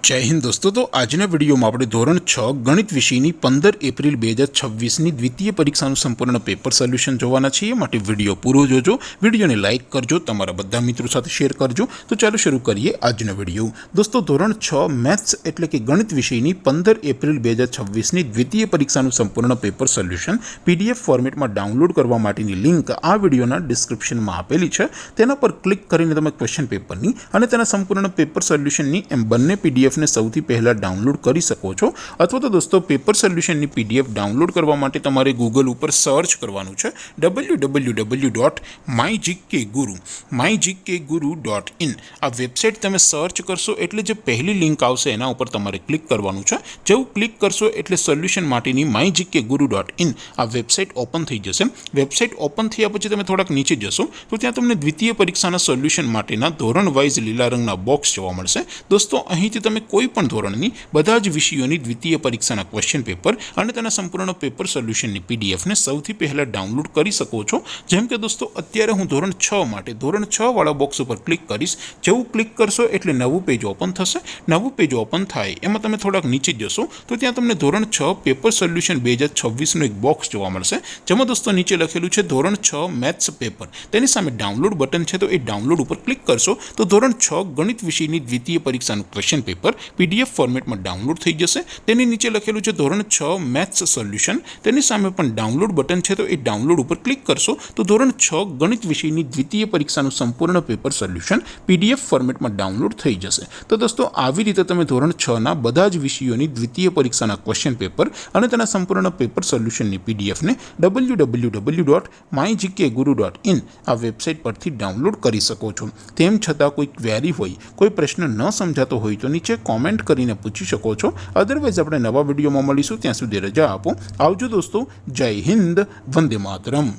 जय हिंद दोस्तों। तो આજના વિડીયોમાં આપણે ધોરણ 6 ગણિત વિષયની 15 એપ્રિલ 2026ની દ્વિતીય પરીક્ષાનું સંપૂર્ણ પેપર સોલ્યુશન જોવાના છીએ। માટે વિડીયો પૂરો જોજો, વિડીયોને લાઇક કરજો, તમારા બધા મિત્રો સાથે શેર કરજો। તો ચાલો શરૂ કરીએ આજનો વિડીયો। દોસ્તો ધોરણ 6 મેથ્સ એટલે કે ગણિત વિષયની 15 એપ્રિલ 2026ની દ્વિતીય પરીક્ષાનું સંપૂર્ણ પેપર સોલ્યુશન પીડીએફ ફોર્મેટમાં ડાઉનલોડ કરવા માટેની લિંક આ વિડીયોના ડિસ્ક્રિપ્શનમાં આપેલી છે। તેના પર ક્લિક કરીને તમે ક્વેશ્ચન પેપરની અને તેના સંપૂર્ણ પેપર સોલ્યુશનની એમ બંને પીડીએફ ने સૌથી પહેલા ડાઉનલોડ કરી શકો છો। અથવા તો દોસ્તો પેપર સોલ્યુશનની પીડીએફ ડાઉનલોડ કરવા માટે તમારે ગૂગલ ઉપર સર્ચ કરવાનું છે www.mygkguru.in। આ વેબસાઇટ તમે સર્ચ કરશો એટલે જે પહેલી લિંક આવશે એના ઉપર તમારે ક્લિક કરવાનું છે। જેવું ક્લિક કરશો એટલે સોલ્યુશન માટેની mygkguru.in આ વેબસાઇટ ઓપન થઈ જશે। વેબસાઇટ ઓપન થયા પછી તમે થોડાક નીચે જશો તો ત્યાં તમને દ્વિતીય પરીક્ષાના સોલ્યુશન માટેના ધોરણ વાઇઝ લીલા રંગના બોક્સ જોવા મળશે। દોસ્તો અહીંથી તમે કોઈ પણ ધોરણની બધા જ વિષયોની દ્વિતીય પરીક્ષાના ક્વેશ્ચન પેપર અને તેના સંપૂર્ણ પેપર સોલ્યુશનની પીડીએફને સૌથી પહેલાં ડાઉનલોડ કરી શકો છો। જેમ કે દોસ્તો અત્યારે હું ધોરણ 6 માટે ધોરણ 6 વાળા બોક્સ ઉપર ક્લિક કરીશ। જેવું ક્લિક કરશો એટલે નવું પેજ ઓપન થશે। નવું પેજ ઓપન થાય એમાં તમે થોડાક નીચે જશો તો ત્યાં તમને ધોરણ 6 પેપર સોલ્યુશન 2026નું એક બોક્સ જોવા મળશે। જેમાં દોસ્તો નીચે લખેલું છે ધોરણ 6 મેથ્સ પેપર। તેની સામે ડાઉનલોડ બટન છે તો એ ડાઉનલોડ ઉપર ક્લિક કરશો તો ધોરણ 6 ગણિત વિષયની દ્વિતીય પરીક્ષાનું ક્વેશ્ચન પેપર पीडीएफ फॉर्मेट में डाउनलोड थी जैसे। तेनी नीचे लखेलू है धोरण 6 मैथ्स सोल्यूशन। तेनी सामे पण डाउनलोड बटन है तो ये डाउनलोड पर क्लिक करशो तो धोरण 6 गणित विषयनी द्वितीय परीक्षाનું संपूर्ण पेपर सोल्यूशन पीडीएफ फॉर्मेट में डाउनलोड थी जैसे। तो दोस्तों આવી રીતે તમે ધોરણ 6 ના બધા જ વિષયોની દ્વિતીય પરીક્ષાના ક્વેશ્ચન પેપર અને તેના સંપૂર્ણ પેપર સોલ્યુશનની પીડીએફ ને www.mygkguru.in આ વેબસાઇટ પરથી ડાઉનલોડ કરી શકો છો। તેમ છતાં કોઈ ક્વેરી હોય, કોઈ પ્રશ્ન ન સમજાતો હોય તો નીચે कॉमेंट કરીને પૂછી શકો છો। અધરવાઇઝ આપણે નવા વિડીયોમાં મળીશું, ત્યાં સુધી રજા આપો। આવજો દોસ્તો, જય હિન્દ, વંદે માતરમ।